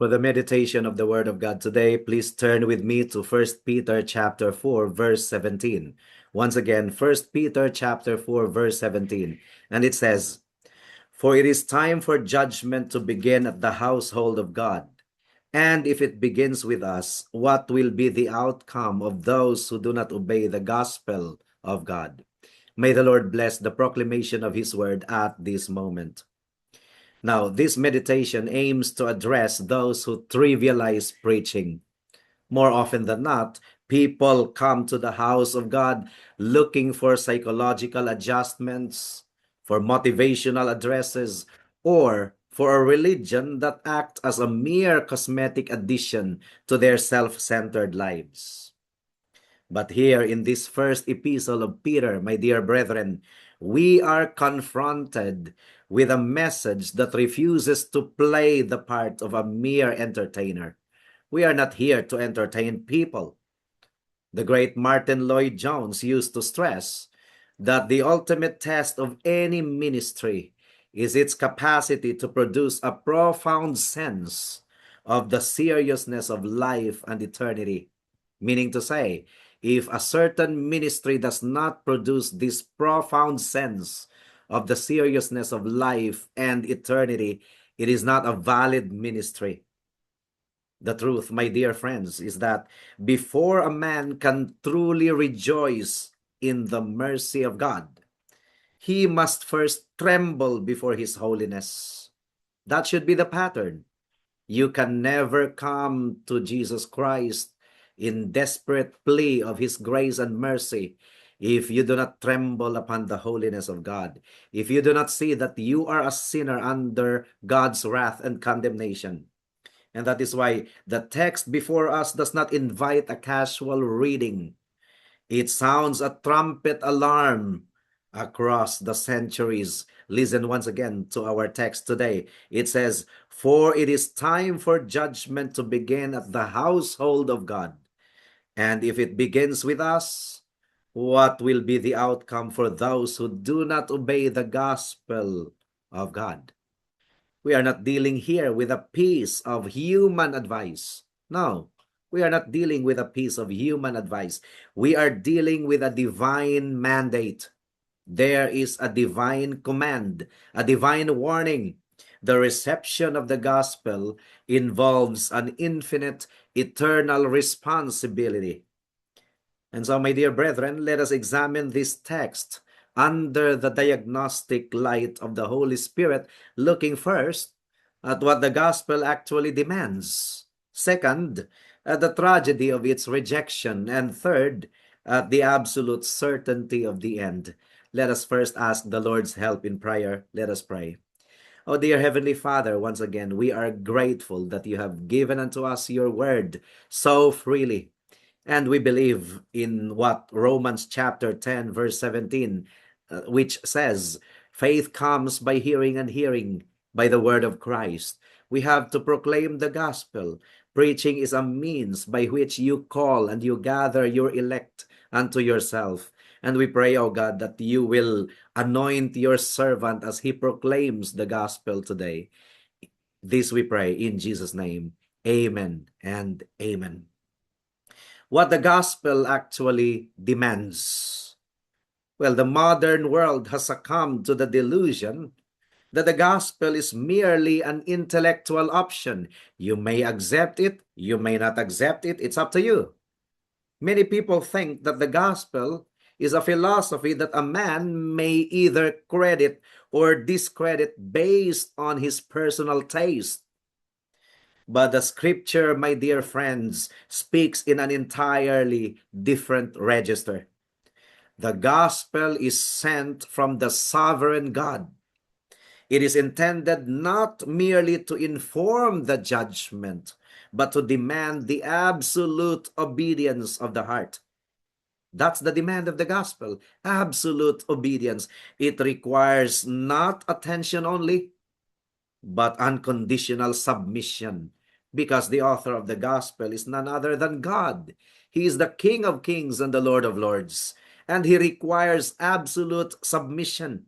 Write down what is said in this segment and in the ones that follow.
For the meditation of the Word of God today, please turn with me to 1 Peter chapter 4, verse 17. Once again, 1 Peter chapter 4, verse 17. And it says, "For it is time for judgment to begin at the household of God. And if it begins with us, what will be the outcome of those who do not obey the gospel of God?" May the Lord bless the proclamation of His word at this moment. Now, this meditation aims to address those who trivialize preaching. More often than not, people come to the house of God looking for psychological adjustments, for motivational addresses, or for a religion that acts as a mere cosmetic addition to their self-centered lives. But here in this first epistle of Peter, my dear brethren, we are confronted with a message that refuses to play the part of a mere entertainer. We are not here to entertain people. The great Martin Lloyd-Jones used to stress that the ultimate test of any ministry is its capacity to produce a profound sense of the seriousness of life and eternity. Meaning to say, if a certain ministry does not produce this profound sense of the seriousness of life and eternity, it is not a valid ministry. The truth, my dear friends, is that before a man can truly rejoice in the mercy of God, he must first tremble before His holiness. That should be the pattern. You can never come to Jesus Christ in desperate plea of His grace and mercy if you do not tremble upon the holiness of God, if you do not see that you are a sinner under God's wrath and condemnation. And that is why the text before us does not invite a casual reading. It sounds a trumpet alarm across the centuries. Listen once again to our text today. It says, "For it is time for judgment to begin at the household of God. And if it begins with us, what will be the outcome for those who do not obey the gospel of God?" We are not dealing here with a piece of human advice. No, we are not dealing with a piece of human advice. We are dealing with a divine mandate. There is a divine command, a divine warning. The reception of the gospel involves an infinite, eternal responsibility. And so, my dear brethren, let us examine this text under the diagnostic light of the Holy Spirit, looking first at what the gospel actually demands. Second, at the tragedy of its rejection. And third, at the absolute certainty of the end. Let us first ask the Lord's help in prayer. Let us pray. Oh, dear Heavenly Father, once again, we are grateful that you have given unto us your word so freely. And we believe in what Romans chapter 10, verse 17, which says, faith comes by hearing and hearing by the word of Christ. We have to proclaim the gospel. Preaching is a means by which you call and you gather your elect unto yourself. And we pray, O God, that you will anoint your servant as he proclaims the gospel today. This we pray in Jesus' name. Amen and amen. What the gospel actually demands. Well, the modern world has succumbed to the delusion that the gospel is merely an intellectual option. You may accept it, you may not accept it, it's up to you. Many people think that the gospel is a philosophy that a man may either credit or discredit based on his personal taste. But the scripture, my dear friends, speaks in an entirely different register. The gospel is sent from the sovereign God. It is intended not merely to inform the judgment, but to demand the absolute obedience of the heart. That's the demand of the gospel, absolute obedience. It requires not attention only, but unconditional submission, because the author of the gospel is none other than God. He is the King of kings and the Lord of lords, and he requires absolute submission.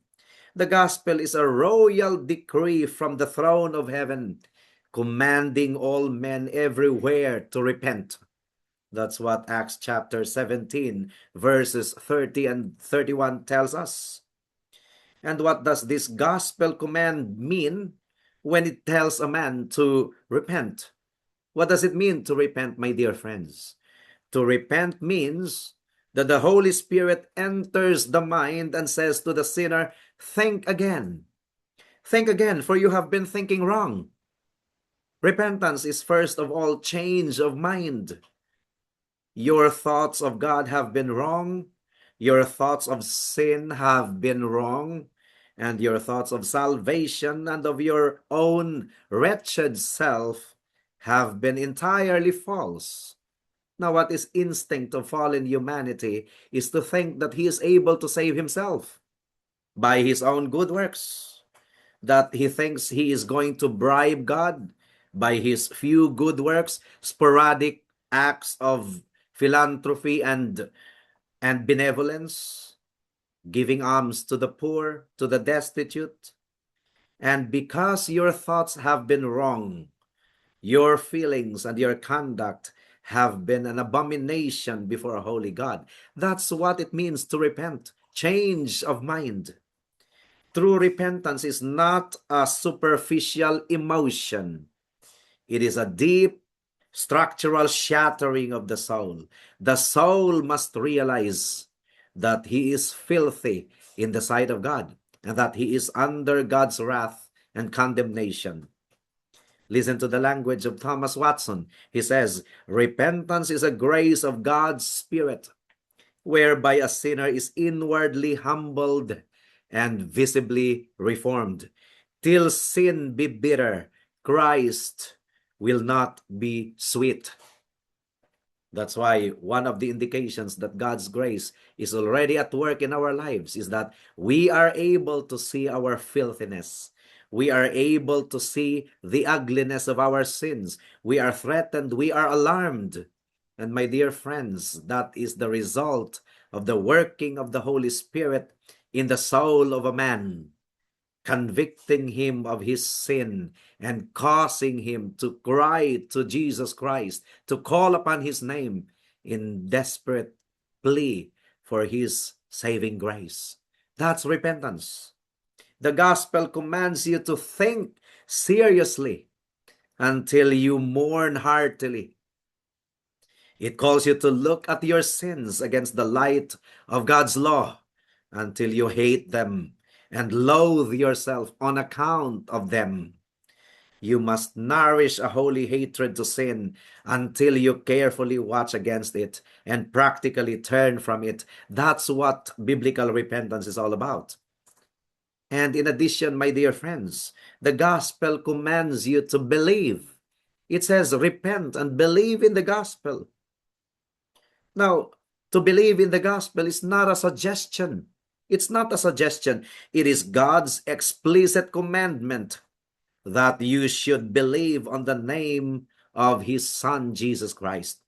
The gospel is a royal decree from the throne of heaven, commanding all men everywhere to repent. That's what Acts chapter 17, verses 30 and 31 tells us. And what does this gospel command mean when it tells a man to repent? What does it mean to repent, my dear friends? To repent means that the Holy Spirit enters the mind and says to the sinner, think again. Think again, for you have been thinking wrong. Repentance is first of all change of mind. Your thoughts of God have been wrong. Your thoughts of sin have been wrong. And your thoughts of salvation and of your own wretched self have been entirely false. Now, what is instinct of fallen humanity is to think that he is able to save himself by his own good works, that he thinks he is going to bribe God by his few good works, sporadic acts of philanthropy and benevolence, giving alms to the poor, to the destitute. And because your thoughts have been wrong, your feelings and your conduct have been an abomination before a holy God. That's what it means to repent. Change of mind. True repentance is not a superficial emotion. It is a deep, structural shattering of the soul. The soul must realize that he is filthy in the sight of God and that he is under God's wrath and condemnation. Listen to the language of Thomas Watson. He says, repentance is a grace of God's Spirit, whereby a sinner is inwardly humbled and visibly reformed. Till sin be bitter, Christ will not be sweet. That's why one of the indications that God's grace is already at work in our lives is that we are able to see our filthiness. We are able to see the ugliness of our sins. We are threatened. We are alarmed. And my dear friends, that is the result of the working of the Holy Spirit in the soul of a man, convicting him of his sin and causing him to cry to Jesus Christ, to call upon his name in desperate plea for his saving grace. That's repentance. The gospel commands you to think seriously until you mourn heartily. It calls you to look at your sins against the light of God's law until you hate them and loathe yourself on account of them. You must nourish a holy hatred to sin until you carefully watch against it and practically turn from it. That's what biblical repentance is all about. And in addition, my dear friends, the gospel commands you to believe. It says, repent and believe in the gospel. Now, to believe in the gospel is not a suggestion. It's not a suggestion. It is God's explicit commandment that you should believe on the name of his Son, Jesus Christ.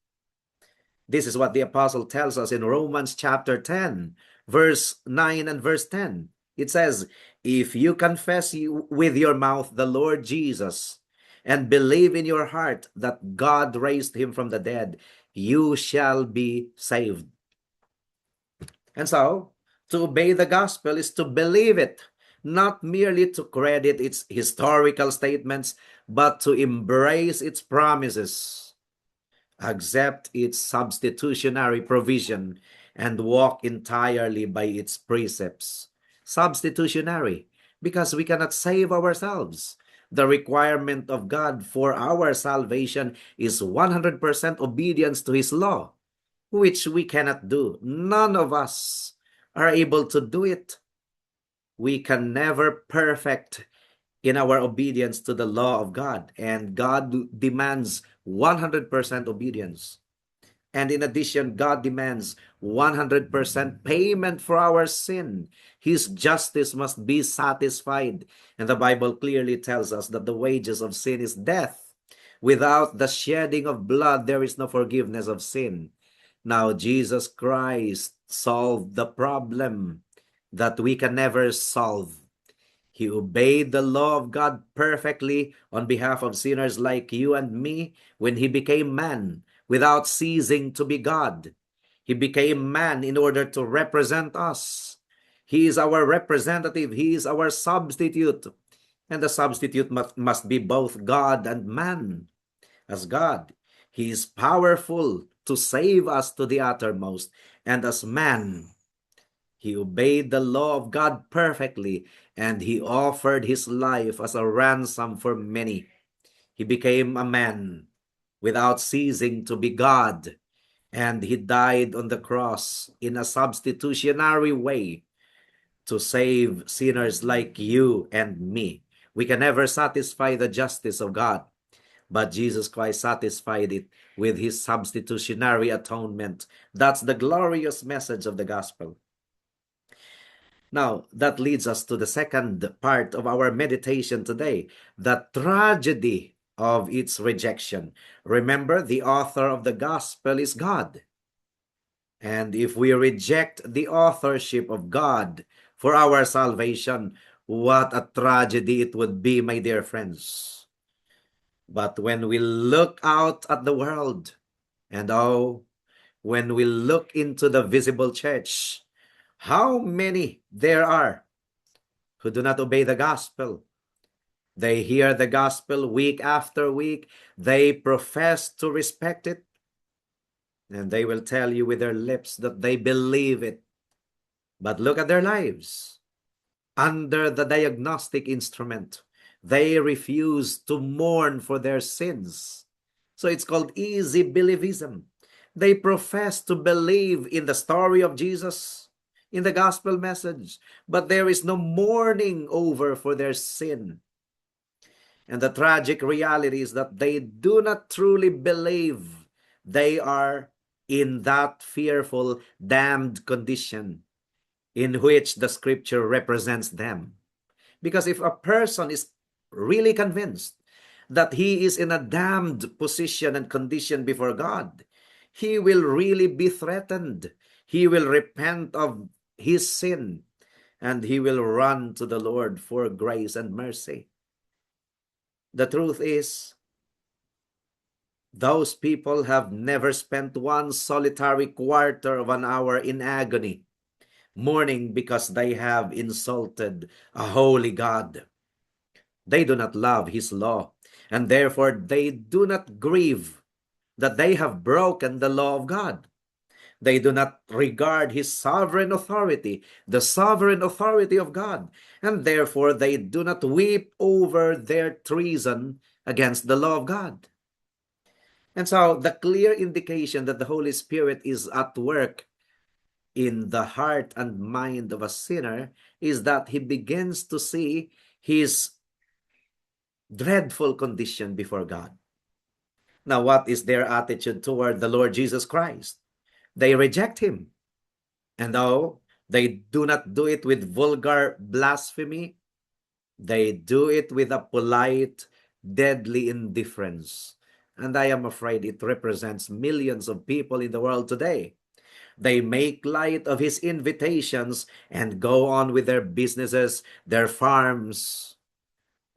This is what the apostle tells us in Romans chapter 10, verse 9 and verse 10. It says, if you confess with your mouth the Lord Jesus and believe in your heart that God raised him from the dead, you shall be saved. And so, to obey the gospel is to believe it, not merely to credit its historical statements, but to embrace its promises, accept its substitutionary provision, and walk entirely by its precepts. Substitutionary, because we cannot save ourselves. The requirement of God for our salvation is 100% obedience to his law, which we cannot do. None of us are able to do it. We can never perfect in our obedience to the law of God, and God demands 100% obedience. And in addition, God demands 100% payment for our sin. His justice must be satisfied. And the Bible clearly tells us that the wages of sin is death. Without the shedding of blood, there is no forgiveness of sin. Now, Jesus Christ solved the problem that we can never solve. He obeyed the law of God perfectly on behalf of sinners like you and me when he became man without ceasing to be God. He became man in order to represent us. He is our representative. He is our substitute. And the substitute must be both God and man. As God, he is powerful to save us to the uttermost. And as man, he obeyed the law of God perfectly, and he offered his life as a ransom for many. He became a man without ceasing to be God, and he died on the cross in a substitutionary way to save sinners like you and me. We can never satisfy the justice of God, but Jesus Christ satisfied it with his substitutionary atonement. That's the glorious message of the gospel. Now, that leads us to the second part of our meditation today, the tragedy of its rejection. Remember, the author of the gospel is God. And if we reject the authorship of God for our salvation, what a tragedy it would be, my dear friends. But when we look out at the world, and when we look into the visible church, how many there are who do not obey the gospel. They hear the gospel week after week. They profess to respect it. And they will tell you with their lips that they believe it. But look at their lives. Under the diagnostic instrument, they refuse to mourn for their sins. So it's called easy believism. They profess to believe in the story of Jesus, in the gospel message, but there is no mourning over for their sin. And the tragic reality is that they do not truly believe they are in that fearful, damned condition in which the scripture represents them. Because if a person is really convinced that he is in a damned position and condition before God, he will really be threatened. He will repent of his sin, and he will run to the Lord for grace and mercy. The truth is, those people have never spent one solitary quarter of an hour in agony, mourning because they have insulted a holy God. They do not love his law, and therefore they do not grieve that they have broken the law of God. They do not regard his sovereign authority, the sovereign authority of God, and therefore they do not weep over their treason against the law of God. And so the clear indication that the Holy Spirit is at work in the heart and mind of a sinner is that he begins to see his dreadful condition before God. Now, what is their attitude toward the Lord Jesus Christ? They reject him. And though they do not do it with vulgar blasphemy, they do it with a polite, deadly indifference. And I am afraid it represents millions of people in the world today. They make light of his invitations and go on with their businesses, their farms,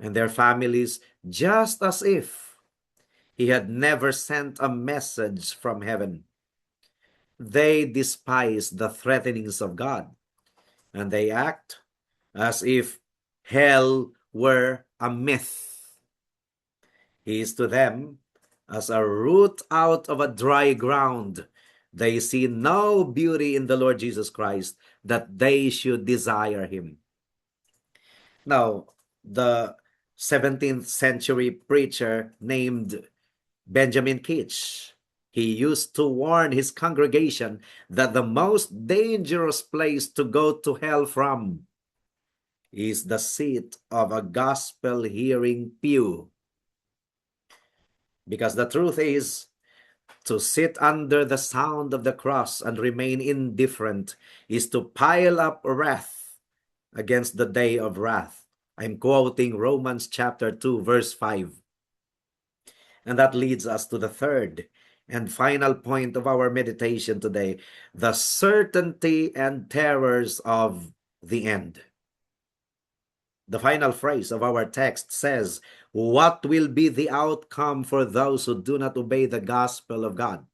and their families, just as if he had never sent a message from heaven. They despise the threatenings of God, and they act as if hell were a myth. He is to them as a root out of a dry ground. They see no beauty in the Lord Jesus Christ that they should desire him. Now, the 17th century preacher named Benjamin Keach, he used to warn his congregation that the most dangerous place to go to hell from is the seat of a gospel-hearing pew. Because the truth is, to sit under the sound of the cross and remain indifferent is to pile up wrath against the day of wrath. I'm quoting Romans chapter 2, verse 5. And that leads us to the third and final point of our meditation today, the certainty and terrors of the end. The final phrase of our text says, "What will be the outcome for those who do not obey the gospel of God?"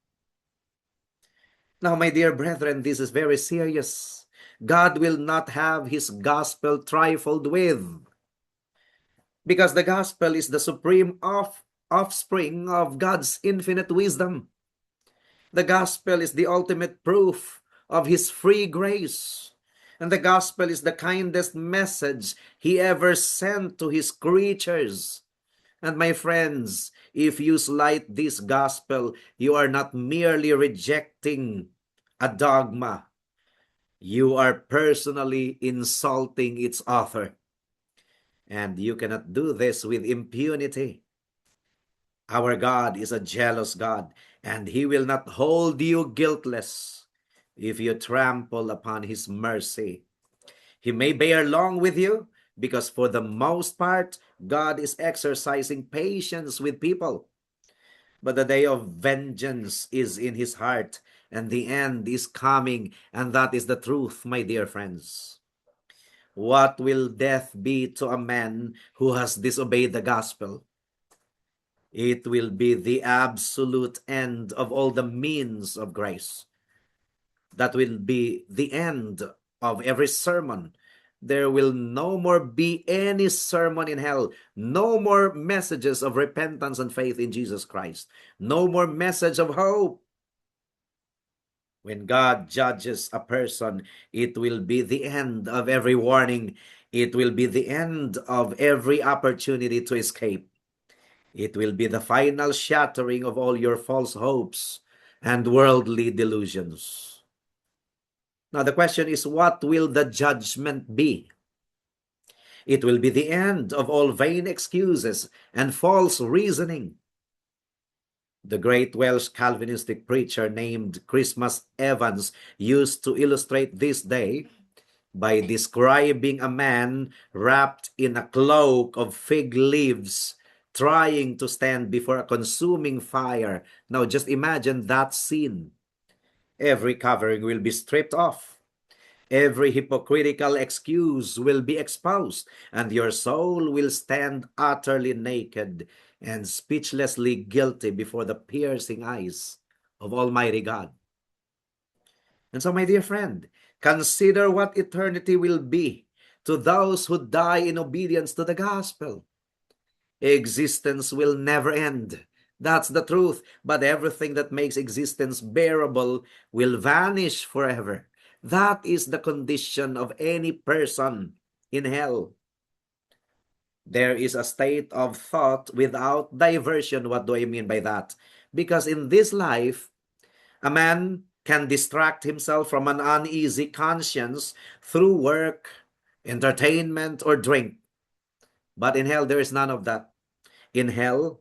Now, my dear brethren, this is very serious. God will not have his gospel trifled with, because the gospel is the supreme offspring of God's infinite wisdom. The gospel is the ultimate proof of his free grace. And the gospel is the kindest message he ever sent to his creatures. And my friends, if you slight this gospel, you are not merely rejecting a dogma, you are personally insulting its author. And you cannot do this with impunity. Our God is a jealous God, and he will not hold you guiltless if you trample upon his mercy. He may bear long with you, because for the most part, God is exercising patience with people. But the day of vengeance is in his heart, and the end is coming, and that is the truth, my dear friends. What will death be to a man who has disobeyed the gospel? It will be the absolute end of all the means of grace. That will be the end of every sermon. There will no more be any sermon in hell. No more messages of repentance and faith in Jesus Christ. No more message of hope. When God judges a person, it will be the end of every warning. It will be the end of every opportunity to escape. It will be the final shattering of all your false hopes and worldly delusions. Now, the question is, what will the judgment be? It will be the end of all vain excuses and false reasoning. The great Welsh Calvinistic preacher named Christmas Evans used to illustrate this day by describing a man wrapped in a cloak of fig leaves trying to stand before a consuming fire. Now, just imagine that scene. Every covering will be stripped off. Every hypocritical excuse will be exposed, and your soul will stand utterly naked and speechlessly guilty before the piercing eyes of Almighty God. And so, my dear friend, consider what eternity will be to those who die in obedience to the gospel. Existence will never end. That's the truth. But everything that makes existence bearable will vanish forever. That is the condition of any person in hell. There is a state of thought without diversion. What do I mean by that? Because in this life, a man can distract himself from an uneasy conscience through work, entertainment, or drink. But in hell, there is none of that. In hell,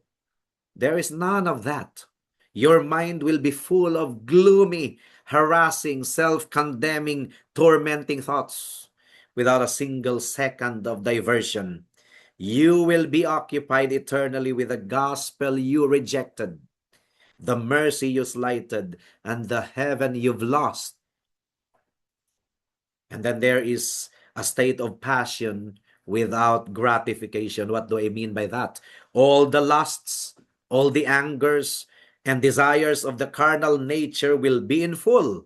there is none of that. Your mind will be full of gloomy, harassing, self-condemning, tormenting thoughts without a single second of diversion. You will be occupied eternally with the gospel you rejected, the mercy you slighted, and the heaven you've lost. And then there is a state of passion without gratification. What do I mean by that? All the lusts, all the angers, and desires of the carnal nature will be in full.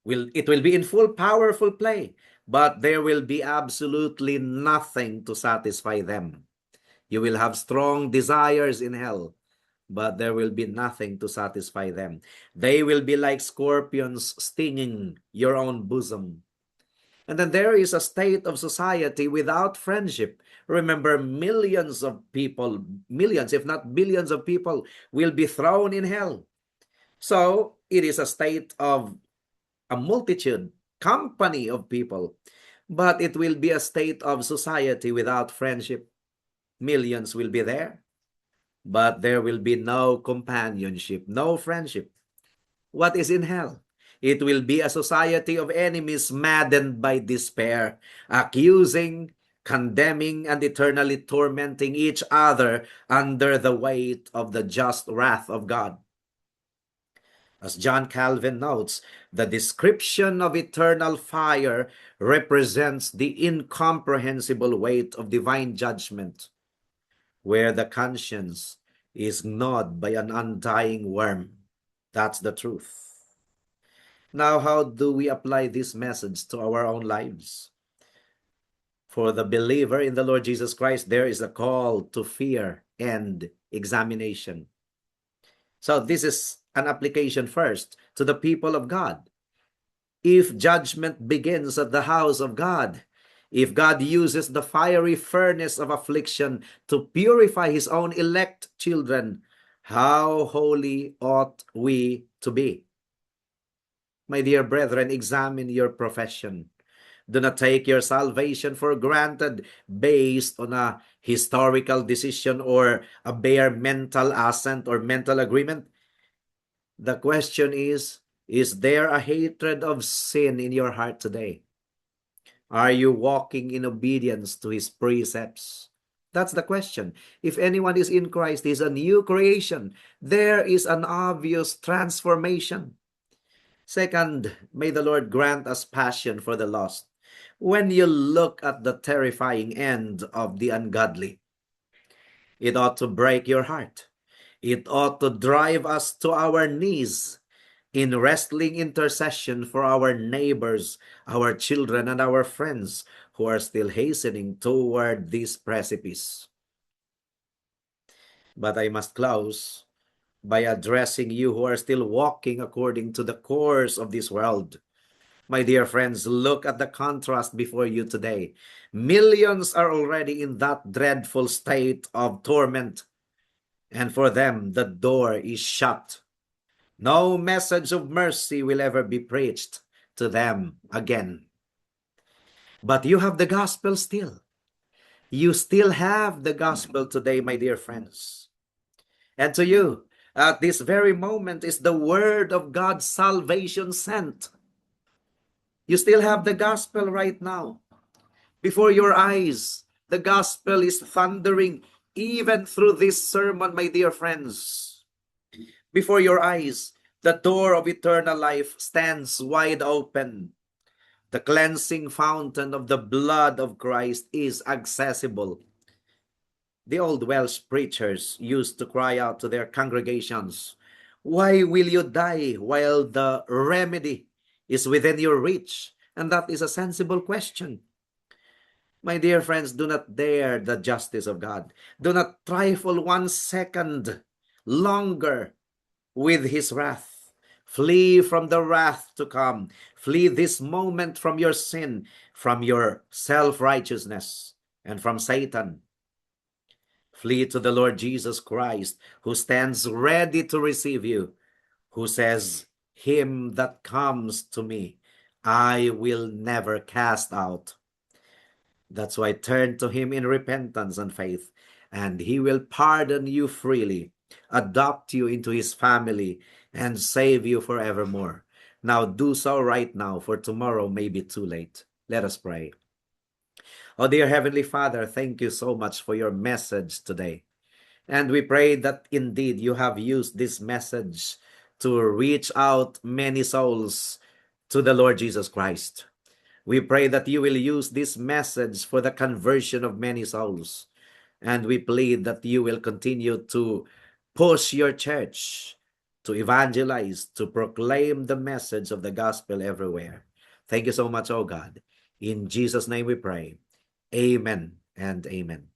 It will be in full powerful play, but there will be absolutely nothing to satisfy them. You will have strong desires in hell, but there will be nothing to satisfy them. They will be like scorpions stinging your own bosom. And then there is a state of society without friendship. Remember, millions of people, millions, if not billions of people, will be thrown in hell. So it is a state of a multitude, company of people, but it will be a state of society without friendship. Millions will be there, but there will be no companionship, no friendship. What is in hell? It will be a society of enemies maddened by despair, accusing, condemning, and eternally tormenting each other under the weight of the just wrath of God. As John Calvin notes, the description of eternal fire represents the incomprehensible weight of divine judgment, where the conscience is gnawed by an undying worm. That's the truth. Now, how do we apply this message to our own lives? For the believer in the Lord Jesus Christ, there is a call to fear and examination. So this is an application first to the people of God. If judgment begins at the house of God, if God uses the fiery furnace of affliction to purify his own elect children, how holy ought we to be? My dear brethren, examine your profession. Do not take your salvation for granted based on a historical decision or a bare mental assent or mental agreement. The question is there a hatred of sin in your heart today? Are you walking in obedience to his precepts? That's the question. If anyone is in Christ, he is a new creation. There is an obvious transformation. Second, may the Lord grant us passion for the lost. When you look at the terrifying end of the ungodly, it ought to break your heart. It ought to drive us to our knees in wrestling intercession for our neighbors, our children, and our friends who are still hastening toward this precipice. But I must close by addressing you who are still walking according to the course of this world. My dear friends, look at the contrast before you today. Millions are already in that dreadful state of torment, and for them the door is shut. No message of mercy will ever be preached to them again. But you have the gospel still. You still have the gospel today, my dear friends. And to you, at this very moment, is the word of God's salvation sent. You still have the gospel right now. Before your eyes, the gospel is thundering even through this sermon, my dear friends. Before your eyes, the door of eternal life stands wide open. The cleansing fountain of the blood of Christ is accessible. The old Welsh preachers used to cry out to their congregations, "Why will you die while the remedy is within your reach?" And that is a sensible question. My dear friends, do not dare the justice of God. Do not trifle 1 second longer with his wrath. Flee from the wrath to come. Flee this moment from your sin, from your self-righteousness, and from Satan. Flee to the Lord Jesus Christ, who stands ready to receive you, who says, "Him that comes to me, I will never cast out." That's why turn to him in repentance and faith, and he will pardon you freely, adopt you into his family, and save you forevermore. Now do so right now, for tomorrow may be too late. Let us pray. Oh, dear Heavenly Father, thank you so much for your message today. And we pray that indeed you have used this message to reach out many souls to the Lord Jesus Christ. We pray that you will use this message for the conversion of many souls. And we plead that you will continue to push your church to evangelize, to proclaim the message of the gospel everywhere. Thank you so much, oh God. In Jesus' name we pray. Amen and amen.